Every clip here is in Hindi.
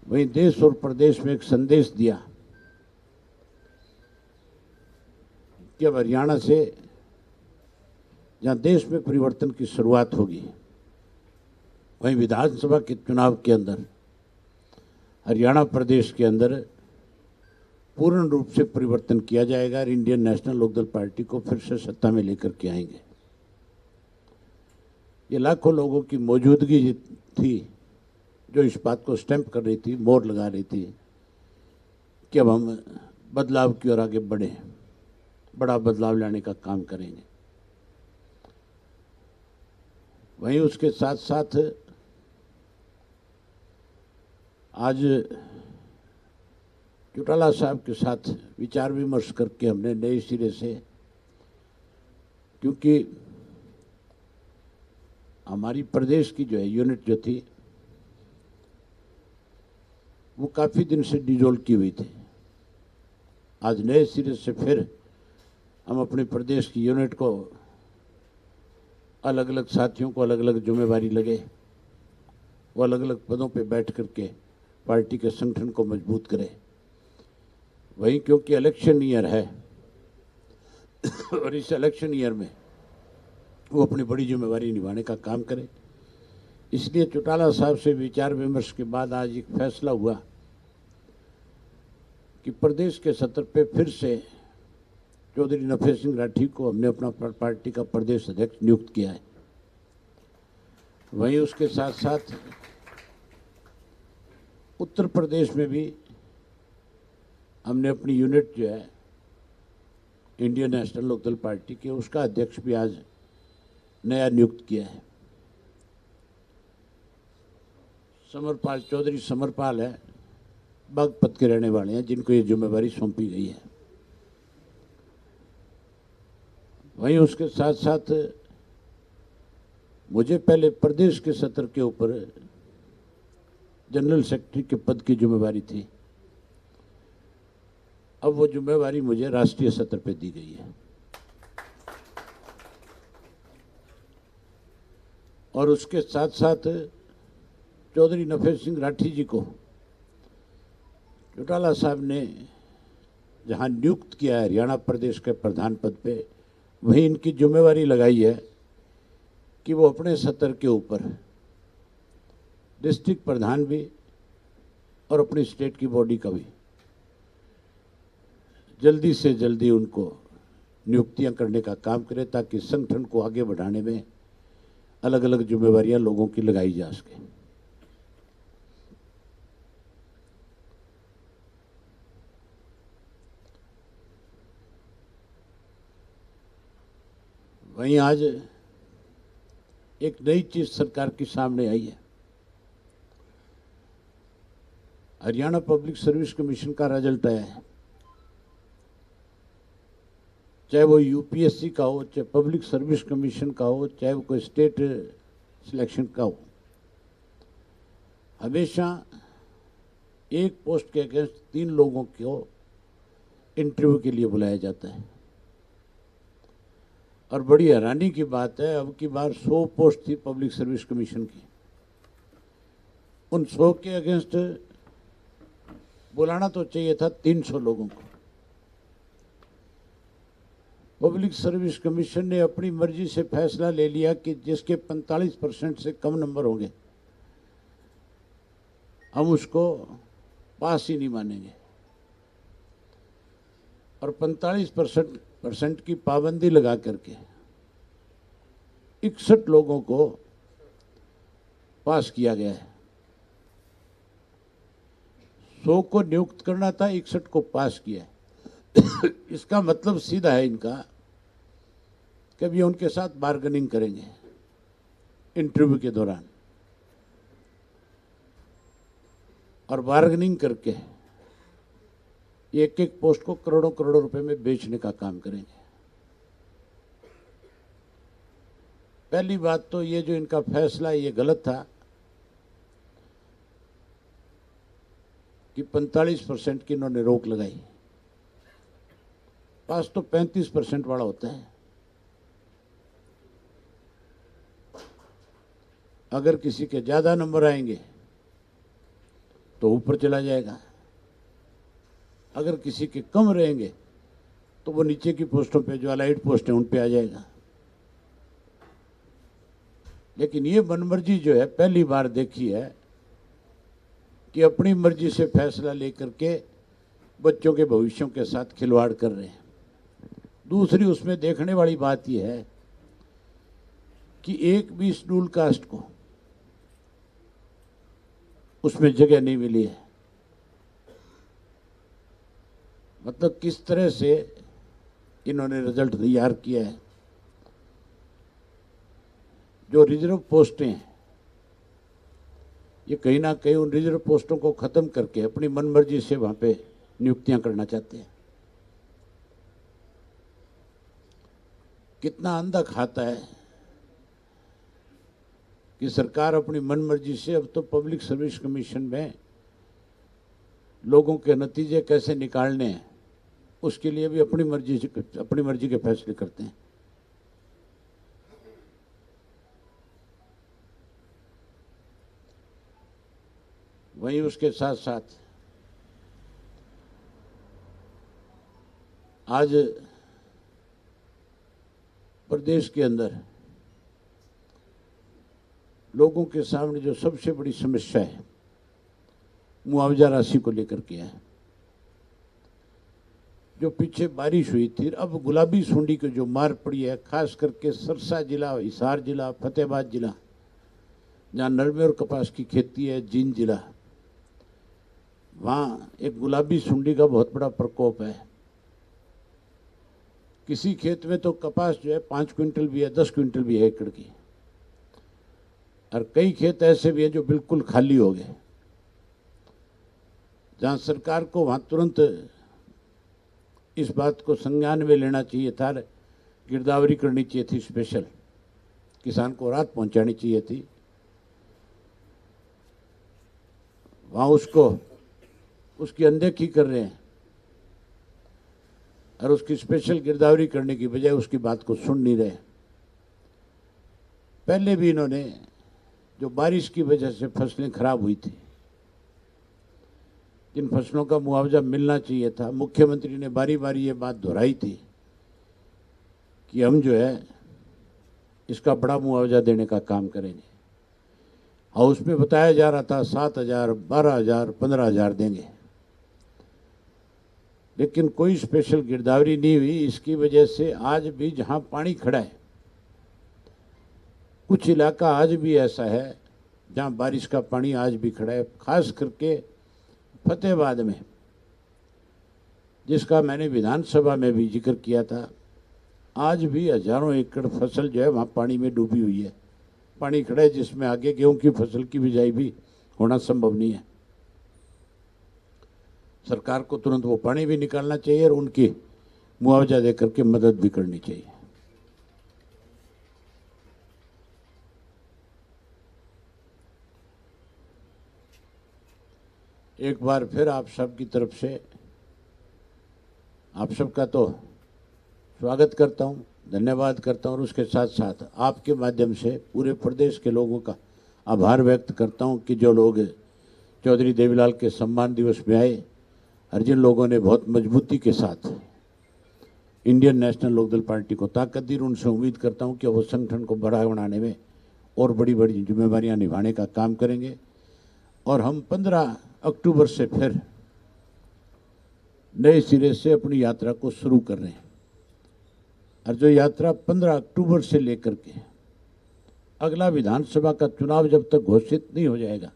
वहीं देश और प्रदेश में एक संदेश दिया कि अब हरियाणा से जहां देश में परिवर्तन की शुरुआत होगी, वहीं विधानसभा के चुनाव के अंदर हरियाणा प्रदेश के अंदर पूर्ण रूप से परिवर्तन किया जाएगा और इंडियन नेशनल लोकदल पार्टी को फिर से सत्ता में लेकर के आएंगे। ये लाखों लोगों की मौजूदगी थी जो इस बात को स्टैंप कर रही थी, मोहर लगा रही थी कि अब हम बदलाव की ओर आगे बढ़े, बड़ा बदलाव लाने का काम करेंगे। वहीं उसके साथ साथ आज चौटाला साहब के साथ विचार विमर्श करके हमने नए सिरे से, क्योंकि हमारी प्रदेश की जो है यूनिट जो थी वो काफ़ी दिन से डिजोल्व की हुई थी, आज नए सिरे से फिर हम अपने प्रदेश की यूनिट को अलग अलग साथियों को अलग अलग जिम्मेवारी लगे, वो अलग अलग पदों पे बैठ करके पार्टी के संगठन को मजबूत करे। वहीं क्योंकि इलेक्शन ईयर है और इस इलेक्शन ईयर में वो अपनी बड़ी जिम्मेवारी निभाने का काम करे, इसलिए चौटाला साहब से विचार विमर्श के बाद आज एक फैसला हुआ कि प्रदेश के सत्र पे फिर से चौधरी नफे सिंह राठी को हमने अपना पार्टी का प्रदेश अध्यक्ष नियुक्त किया है। वहीं उसके साथ साथ उत्तर प्रदेश में भी हमने अपनी यूनिट जो है इंडियन नेशनल लोकदल पार्टी के, उसका अध्यक्ष भी आज नया नियुक्त किया है। समरपाल चौधरी समरपाल है, बागपत के रहने वाले हैं, जिनको ये जिम्मेवारी सौंपी गई है। वहीं उसके साथ साथ मुझे पहले प्रदेश के सत्र के ऊपर जनरल सेक्रेटरी के पद की जिम्मेवारी थी, अब वो जिम्मेवारी मुझे राष्ट्रीय सत्र पे दी गई है। और उसके साथ साथ चौधरी नफे सिंह राठी जी को चौटाला साहब ने जहां नियुक्त किया है हरियाणा प्रदेश के प्रधान पद पे, वहीं इनकी जिम्मेवारी लगाई है कि वो अपने सत्र के ऊपर डिस्ट्रिक्ट प्रधान भी और अपनी स्टेट की बॉडी का भी जल्दी से जल्दी उनको नियुक्तियां करने का काम करें, ताकि संगठन को आगे बढ़ाने में अलग अलग जिम्मेवारियां लोगों की लगाई जा सके। वहीं आज एक नई चीज सरकार के सामने आई है। हरियाणा पब्लिक सर्विस कमीशन का रिजल्ट आया है, चाहे वो यूपीएससी का हो, चाहे पब्लिक सर्विस कमीशन का हो, चाहे वो कोई स्टेट सिलेक्शन का हो, हमेशा एक पोस्ट के अगेंस्ट 3 लोगों को इंटरव्यू के लिए बुलाया जाता है। और बड़ी हैरानी की बात है, अब की बार 100 पोस्ट थी पब्लिक सर्विस कमीशन की, उन 100 के अगेंस्ट बुलाना तो चाहिए था 300 लोगों को। पब्लिक सर्विस कमीशन ने अपनी मर्जी से फैसला ले लिया कि जिसके 45% से कम नंबर होंगे हम उसको पास ही नहीं मानेंगे, और 45% की पाबंदी लगा करके 61 लोगों को पास किया गया है। 100 को नियुक्त करना था, 61 को पास किया है। इसका मतलब सीधा है इनका कि अभी उनके साथ बार्गेनिंग करेंगे इंटरव्यू के दौरान, और बार्गेनिंग करके एक एक पोस्ट को करोड़ों करोड़ों रुपए में बेचने का काम करेंगे। पहली बात तो ये जो इनका फैसला ये गलत था कि 45% की इन्होंने रोक लगाई। पास तो 35% वाला होता है। अगर किसी के ज़्यादा नंबर आएंगे तो ऊपर चला जाएगा, अगर किसी के कम रहेंगे तो वो नीचे की पोस्टों पे जो अलाइड पोस्ट है उन पे आ जाएगा। लेकिन ये मनमर्जी जो है पहली बार देखी है कि अपनी मर्जी से फैसला लेकर के बच्चों के भविष्यों के साथ खिलवाड़ कर रहे हैं। दूसरी उसमें देखने वाली बात यह है कि एक भी शेड्यूल कास्ट को उसमें जगह नहीं मिली है। मतलब किस तरह से इन्होंने रिजल्ट तैयार किया है। जो रिजर्व पोस्टें हैं ये कहीं ना कहीं उन रिजर्व पोस्टों को खत्म करके अपनी मनमर्जी से वहां पे नियुक्तियां करना चाहते हैं। कितना अंधा खाता है कि सरकार अपनी मनमर्जी से अब तो पब्लिक सर्विस कमीशन में लोगों के नतीजे कैसे निकालने हैं उसके लिए भी अपनी मर्जी के फैसले करते हैं। वहीं उसके साथ साथ आज प्रदेश के अंदर लोगों के सामने जो सबसे बड़ी समस्या है मुआवजा राशि को लेकर के है। जो पीछे बारिश हुई थी, अब गुलाबी सुंडी की जो मार पड़ी है, खास करके सरसा जिला, हिसार जिला, फतेहाबाद जिला जहाँ नरमे और कपास की खेती है, जींद जिला, वहाँ एक गुलाबी सुंडी का बहुत बड़ा प्रकोप है। किसी खेत में तो कपास जो है 5 क्विंटल भी है, 10 क्विंटल भी है एकड़ की, और कई खेत ऐसे भी हैं जो बिल्कुल खाली हो गए। जहाँ सरकार को वहाँ तुरंत इस बात को संज्ञान में लेना चाहिए था, गिरदावरी करनी चाहिए थी, स्पेशल किसान को राहत पहुंचानी चाहिए थी, वहाँ उसकी अनदेखी कर रहे हैं और उसकी स्पेशल गिरदावरी करने की बजाय उसकी बात को सुन नहीं रहे। पहले भी इन्होंने जो बारिश की वजह से फसलें खराब हुई थी, जिन फसलों का मुआवजा मिलना चाहिए था, मुख्यमंत्री ने बारी बारी ये बात दोहराई थी कि हम जो है इसका बड़ा मुआवजा देने का काम करेंगे, और उसमें बताया जा रहा था 7,000, 12,000, 15,000 देंगे, लेकिन कोई स्पेशल गिरदावरी नहीं हुई। इसकी वजह से आज भी जहां पानी खड़ा है, कुछ इलाका आज भी ऐसा है जहां बारिश का पानी आज भी खड़ा है, खास करके फतेहाबाद में, जिसका मैंने विधानसभा में भी जिक्र किया था। आज भी हजारों एकड़ फसल जो है वहाँ पानी में डूबी हुई है, पानी खड़ा है, जिसमें आगे गेहूं की फसल की बिजाई भी होना संभव नहीं है। सरकार को तुरंत वो पानी भी निकालना चाहिए और उनकी मुआवजा देकर के मदद भी करनी चाहिए। एक बार फिर आप सबकी तरफ से आप सबका तो स्वागत करता हूं, धन्यवाद करता हूं, और उसके साथ साथ आपके माध्यम से पूरे प्रदेश के लोगों का आभार व्यक्त करता हूं कि जो लोग चौधरी देवीलाल के सम्मान दिवस में आए और जिन लोगों ने बहुत मजबूती के साथ इंडियन नेशनल लोकदल पार्टी को ताकत दी, उनसे उम्मीद करता हूं कि वो संगठन को बड़ा बनाने में और बड़ी बड़ी जिम्मेवारियां निभाने का काम करेंगे। और हम 15 अक्टूबर से फिर नए सिरे से अपनी यात्रा को शुरू कर रहे हैं, और जो यात्रा 15 अक्टूबर से लेकर के अगला विधानसभा का चुनाव जब तक घोषित नहीं हो जाएगा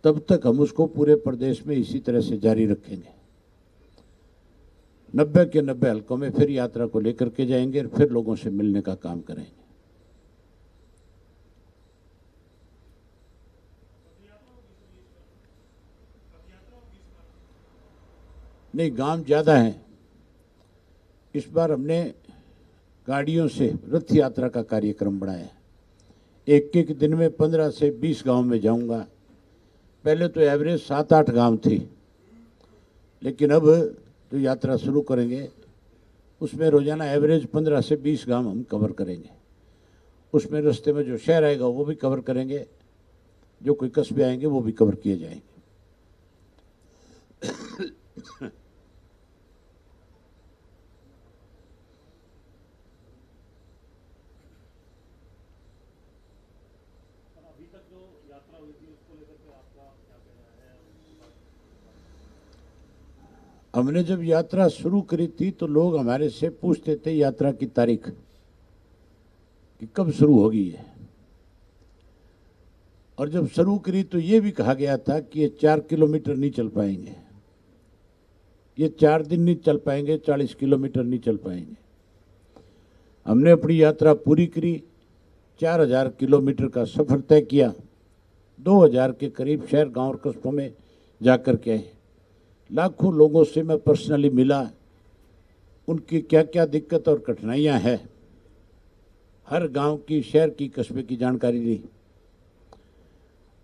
तब तक हम उसको पूरे प्रदेश में इसी तरह से जारी रखेंगे। 90 के 90 हलकों में फिर यात्रा को लेकर के जाएंगे और फिर लोगों से मिलने का काम करेंगे। नहीं, गांव ज़्यादा हैं। इस बार हमने गाड़ियों से रथ यात्रा का कार्यक्रम बनाया है। एक एक दिन में 15 से 20 गांव में जाऊंगा। पहले तो एवरेज 7-8 गांव थी, लेकिन अब जो यात्रा शुरू करेंगे उसमें रोजाना एवरेज 15 से 20 गांव हम कवर करेंगे। उसमें रास्ते में जो शहर आएगा वो भी कवर करेंगे, जो कोई कस्बे आएंगे वो भी कवर किए जाएंगे। अभी तक जो यात्रा हुई थी उसको लेकर के आपका क्या कहना है? हमने जब यात्रा शुरू करी थी तो लोग हमारे से पूछते थे यात्रा की तारीख कि कब शुरू होगी ये, और जब शुरू करी तो ये भी कहा गया था कि ये 4 किलोमीटर नहीं चल पाएंगे, ये 4 दिन नहीं चल पाएंगे, 40 किलोमीटर नहीं चल पाएंगे। हमने अपनी यात्रा पूरी करी, 4000 किलोमीटर का सफर तय किया, 2000 के करीब शहर गांव और कस्बों में जाकर के आए। लाखों लोगों से मैं पर्सनली मिला, उनकी क्या क्या दिक्कत और कठिनाइयां हैं, हर गांव की, शहर की, कस्बे की जानकारी ली,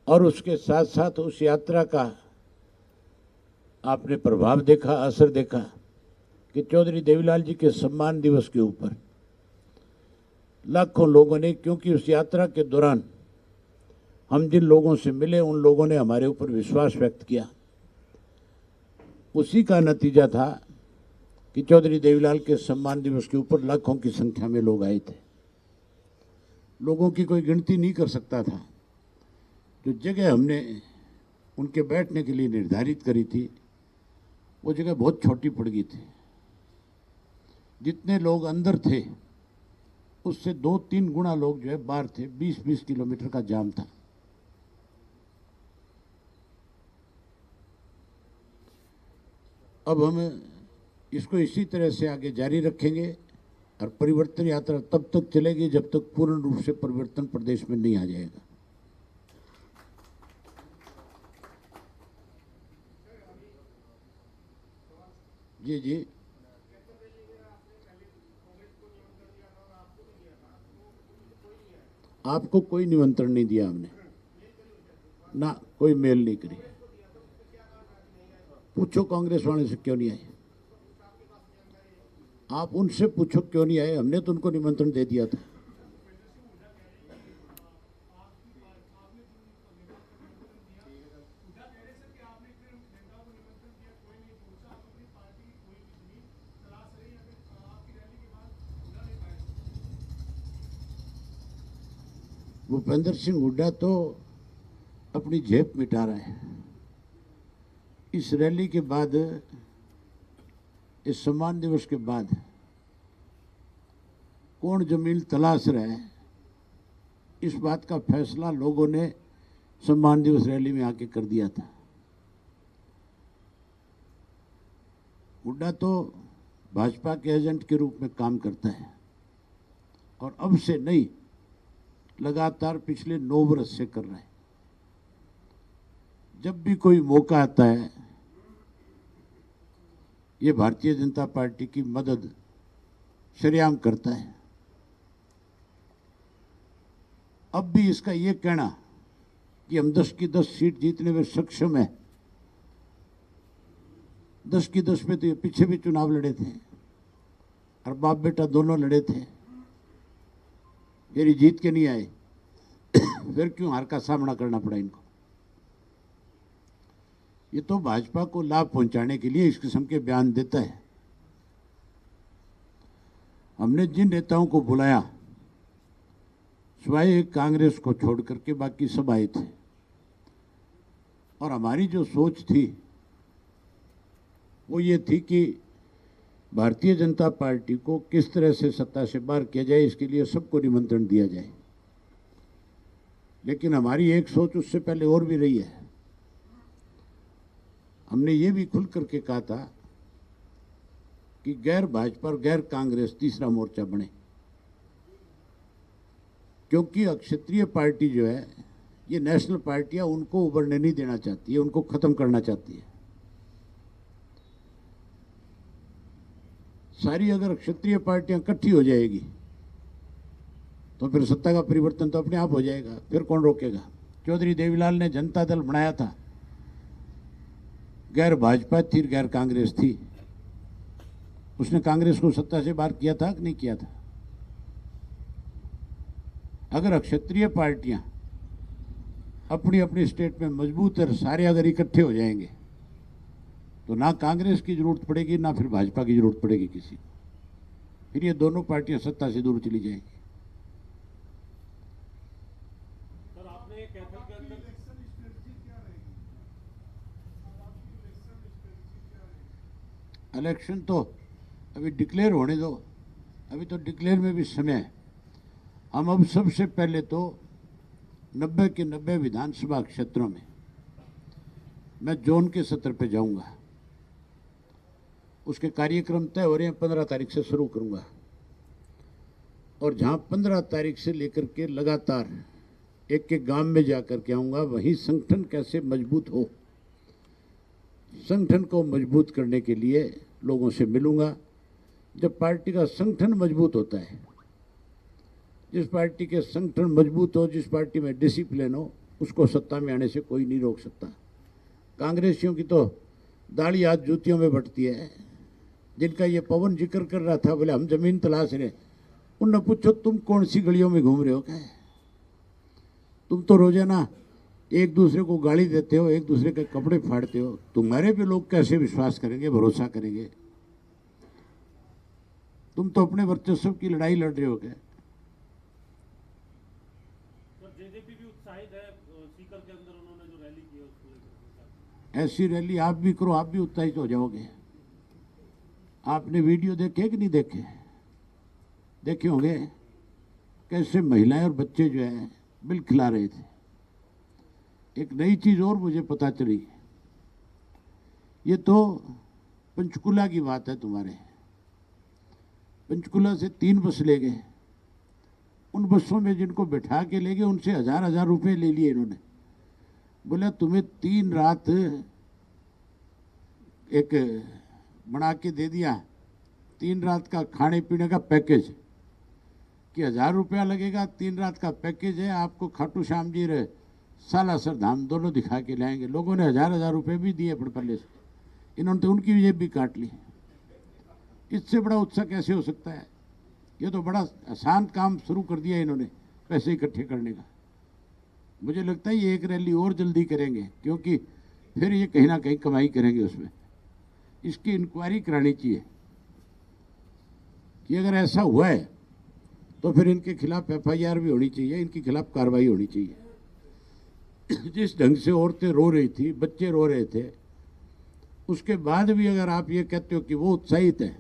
और उसके साथ साथ उस यात्रा का आपने प्रभाव देखा, असर देखा कि चौधरी देवीलाल जी के सम्मान दिवस के ऊपर लाखों लोगों ने, क्योंकि उस यात्रा के दौरान हम जिन लोगों से मिले उन लोगों ने हमारे ऊपर विश्वास व्यक्त किया, उसी का नतीजा था कि चौधरी देवीलाल के सम्मान दिवस के ऊपर लाखों की संख्या में लोग आए थे। लोगों की कोई गिनती नहीं कर सकता था। जो जगह हमने उनके बैठने के लिए निर्धारित करी थी वो जगह बहुत छोटी पड़ गई थी। जितने लोग अंदर थे उससे 2-3 गुना लोग जो है बाहर थे। 20-20 किलोमीटर का जाम था। अब हम इसको इसी तरह से आगे जारी रखेंगे और परिवर्तन यात्रा तब तक चलेगी जब तक पूर्ण रूप से परिवर्तन प्रदेश में नहीं आ जाएगा। जी जी, आपको कोई निमंत्रण नहीं दिया हमने ना, कोई मेल नहीं करी। पूछो कांग्रेस वाले से क्यों नहीं आए, आप उनसे पूछो क्यों नहीं आए। हमने तो उनको निमंत्रण दे दिया था। भूपेंद्र सिंह हुड्डा तो अपनी जेब मिटा रहा है। इस रैली के बाद, इस सम्मान दिवस के बाद कौन जमीन तलाश रहा है, इस बात का फैसला लोगों ने सम्मान दिवस रैली में आके कर दिया था। हुड्डा तो भाजपा के एजेंट के रूप में काम करता है और अब से नहीं, लगातार पिछले 9 वर्ष से कर रहा है। जब भी कोई मौका आता है ये भारतीय जनता पार्टी की मदद शरेआम करता है। अब भी इसका ये कहना कि हम 10 की 10 सीट जीतने में सक्षम है, 10 की 10 में तो ये पीछे भी चुनाव लड़े थे और बाप बेटा दोनों लड़े थे, फिर जीत के नहीं आए। फिर क्यों हार का सामना करना पड़ा इनको। ये तो भाजपा को लाभ पहुंचाने के लिए इस किस्म के बयान देता है। हमने जिन नेताओं को बुलाया सिवाय कांग्रेस को छोड़ करके बाकी सब आए थे, और हमारी जो सोच थी वो ये थी कि भारतीय जनता पार्टी को किस तरह से सत्ता से बाहर किया जाए, इसके लिए सबको निमंत्रण दिया जाए। लेकिन हमारी एक सोच उससे पहले और भी रही है। हमने ये भी खुल करके कहा था कि गैर भाजपा और गैर कांग्रेस तीसरा मोर्चा बने, क्योंकि क्षेत्रीय पार्टी जो है ये नेशनल पार्टियां उनको उभरने नहीं देना चाहती है, उनको खत्म करना चाहती है। सारी अगर क्षेत्रीय पार्टियां इकट्ठी हो जाएगी तो फिर सत्ता का परिवर्तन तो अपने आप हो जाएगा, फिर कौन रोकेगा। चौधरी देवीलाल ने जनता दल बनाया था, गैर भाजपा थी, गैर कांग्रेस थी। उसने कांग्रेस को सत्ता से बाहर किया था कि नहीं किया था। अगर क्षेत्रीय पार्टियां अपनी अपनी स्टेट में मजबूत है, सारे अगर इकट्ठे हो जाएंगे तो ना कांग्रेस की जरूरत पड़ेगी ना फिर भाजपा की जरूरत पड़ेगी किसी को। फिर ये दोनों पार्टियां सत्ता से दूर चली जाएंगी। सर आपने कैथल के अंदर इलेक्शन तो अभी डिक्लेयर होने दो, अभी तो डिक्लेयर में भी समय है। हम अब सबसे पहले तो 90 के 90 विधानसभा क्षेत्रों में मैं जोन के सत्र पे जाऊंगा। उसके कार्यक्रम तय हो रहे हैं, 15 तारीख से शुरू करूंगा और जहां 15 तारीख से लेकर के लगातार एक एक गांव में जाकर के आऊंगा, वहीं संगठन कैसे मजबूत हो, संगठन को मजबूत करने के लिए लोगों से मिलूंगा। जब पार्टी का संगठन मजबूत होता है, जिस पार्टी के संगठन मजबूत हो, जिस पार्टी में डिसिप्लिन हो, उसको सत्ता में आने से कोई नहीं रोक सकता। कांग्रेसियों की तो दाढ़ी हाथ जूतियों में बटती है। जिनका ये पवन जिक्र कर रहा था, बोले हम जमीन तलाश रहे, उनने पूछो तुम कौन सी गलियों में घूम रहे हो क्या? तुम तो रोजाना एक दूसरे को गाली देते हो, एक दूसरे के कपड़े फाड़ते हो, तुम्हारे पे लोग कैसे विश्वास करेंगे, भरोसा करेंगे? तुम तो अपने वर्चस्व की लड़ाई लड़ रहे हो क्या? जेजेपी भी उत्साहित है, सीकर के अंदर उन्होंने जो रैली की है उसको लेकर। ऐसी रैली आप भी करो, आप भी उत्साहित हो जाओगे। आपने वीडियो देखे कि नहीं देखे? देखे होंगे कैसे महिलाएं और बच्चे जो है बिल खिला रहे थे। एक नई चीज और मुझे पता चली, ये तो पंचकुला की बात है तुम्हारे। पंचकुला से 3 बस ले गए, उन बसों में जिनको बैठा के ले गए उनसे 1000-1000 रुपये ले लिए इन्होंने। बोला तुम्हें 3 रात एक बना के दे दिया, 3 रात का खाने पीने का पैकेज कि 1000 रुपया लगेगा, 3 रात का पैकेज है, आपको खाटू श्याम जी रे सालासर धाम दोनों दिखा के लाएंगे। लोगों ने 1000-1000 रुपये भी दिए पड़पल्ले से, इन्होंने तो उनकी जेब भी काट ली। इससे बड़ा उत्साह कैसे हो सकता है? ये तो बड़ा आसान काम शुरू कर दिया इन्होंने पैसे इकट्ठे करने का। मुझे लगता है ये एक रैली और जल्दी करेंगे, क्योंकि फिर ये कहीं ना कहीं कमाई करेंगे उसमें। इसकी इंक्वायरी करानी चाहिए कि अगर ऐसा हुआ है तो फिर इनके खिलाफ FIR भी होनी चाहिए, इनके खिलाफ कार्रवाई होनी चाहिए। जिस ढंग से औरतें रो रही थी, बच्चे रो रहे थे, उसके बाद भी अगर आप ये कहते हो कि वो उत्साहित है,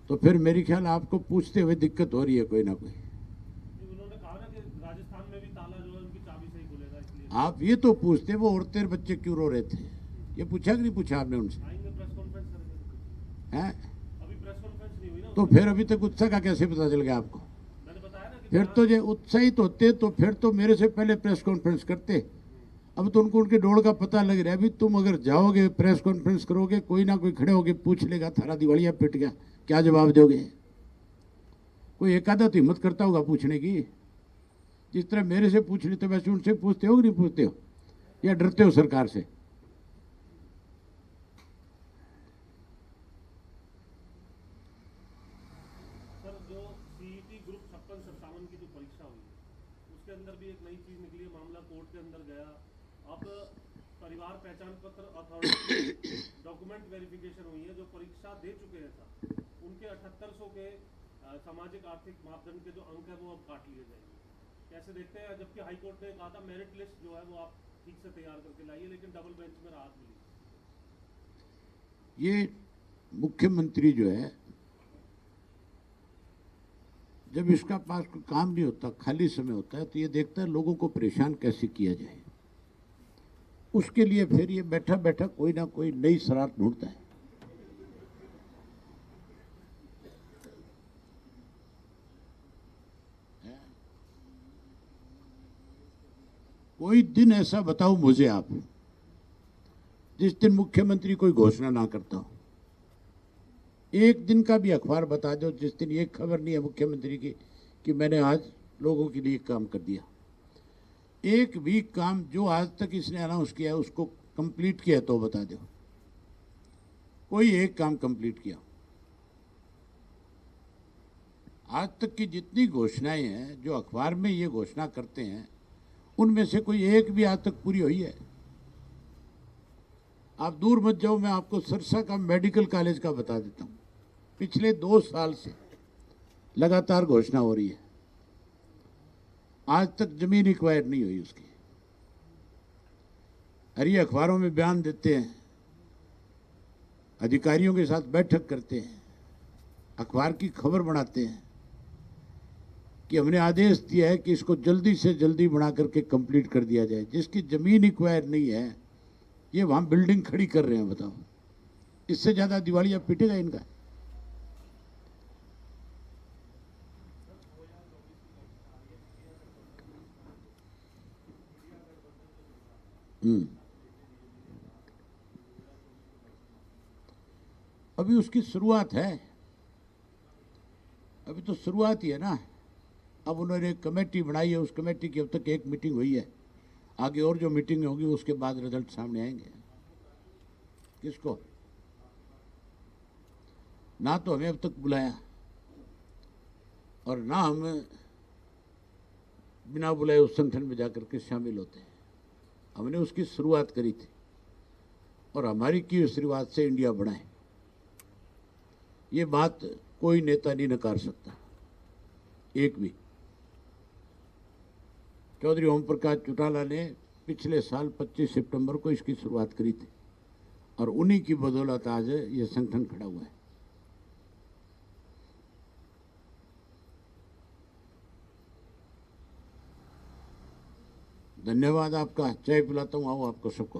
तो फिर मेरी ख्याल आपको पूछते हुए दिक्कत हो रही है कोई ना कोई। उन्होंने कहा ना कि राजस्थान में भी ताला जो है उनकी चाबी से ही खुलेगा, इसलिए आप ये तो पूछते वो औरतें और बच्चे क्यों रो रहे थे, ये पूछा कि नहीं पूछा आपने उनसे? आएंगे प्रेस कॉन्फ्रेंस करेंगे। हैं? अभी प्रेस कॉन्फ्रेंस नहीं हुई ना, तो फिर अभी तक उत्साह का कैसे पता चल गया आपको? मैंने बताया ना कि फिर तो ये उत्साहित होते तो फिर तो मेरे से पहले प्रेस कॉन्फ्रेंस करते। अब तो उनको उनके डोड़ का पता लग रहा है। अभी तुम अगर जाओगे प्रेस कॉन्फ्रेंस करोगे, कोई ना कोई खड़े होके पूछ लेगा थारा दिवालिया पिट गया, क्या जवाब दोगे? कोई एक आधा तो हिम्मत करता होगा पूछने की। जिस तरह मेरे से पूछ लेते वैसे उनसे पूछते हो कि नहीं पूछते हो, या डरते हो सरकार से? सर जो सीईटी ग्रुप 56-57 की जो परीक्षा हुई उसके अंदर भी एक नई चीज निकली है, मामला कोर्ट के अंदर गया। अब परिवार पहचान पत्र अथॉरिटी डॉक्यूमेंट वेरिफिकेशन हुई है, जो परीक्षा दे चुके हैं सर उनके 7800 के सामाजिक आर्थिक मापदंड के जो अंक है वो अब काट लिए जाएंगे। कैसे देखते हैं? जबकि हाईकोर्ट ने कहा था मेरिट लिस्ट जो है वो आप ठीक से तैयार करके लाइए, लेकिन डबल बेंच में राहत मिली। ये मुख्यमंत्री जो है, जब इसका पास कोई काम नहीं होता, खाली समय होता है, तो ये देखता है लोगों को परेशान कैसे किया जाए। उसके लिए फिर ये बैठा बैठा कोई ना कोई नई शरारत ढूंढता है। कोई दिन ऐसा बताओ मुझे आप जिस दिन मुख्यमंत्री कोई घोषणा ना करता हो। एक दिन का भी अखबार बता दो जिस दिन ये खबर नहीं है मुख्यमंत्री की कि मैंने आज लोगों के लिए काम कर दिया। एक भी काम जो आज तक इसने अनाउंस किया है उसको कंप्लीट किया तो बता दो, कोई एक काम कंप्लीट किया। आज तक की जितनी घोषणाएं हैं जो अखबार में ये घोषणा करते हैं, उनमें से कोई एक भी आज तक पूरी हुई है? आप दूर मत जाओ, मैं आपको सिरसा का मेडिकल कॉलेज का बता देता हूँ। पिछले 2 साल से लगातार घोषणा हो रही है, आज तक जमीन एक्वायर नहीं हुई उसकी। और ये अखबारों में बयान देते हैं, अधिकारियों के साथ बैठक करते हैं, अखबार की खबर बनाते हैं कि हमने आदेश दिया है कि इसको जल्दी से जल्दी बना करके कंप्लीट कर दिया जाए। जिसकी जमीन एक्वायर नहीं है, ये वहां बिल्डिंग खड़ी कर रहे हैं। बताओ, इससे ज्यादा दिवालिया पीटेगा इनका। अभी उसकी शुरुआत है, अभी तो शुरुआत ही है ना। अब उन्होंने एक कमेटी बनाई है, उस कमेटी की अब तक एक मीटिंग हुई है। आगे और जो मीटिंग होगी उसके बाद रिजल्ट सामने आएंगे। किसको? ना तो हमें अब तक बुलाया और ना हम बिना बुलाए उस संगठन में जाकर के शामिल होते हैं। हमने उसकी शुरुआत करी थी और हमारी की शुरुआत से इंडिया बना है। ये बात कोई नेता नहीं नकार सकता, एक भी। चौधरी ओम प्रकाश चौटाला ने पिछले साल 25 सितंबर को इसकी शुरुआत करी थी और उन्हीं की बदौलत आज ये संगठन खड़ा हुआ है। धन्यवाद आपका। चाय पिलाता हूँ, आओ आपको सबको।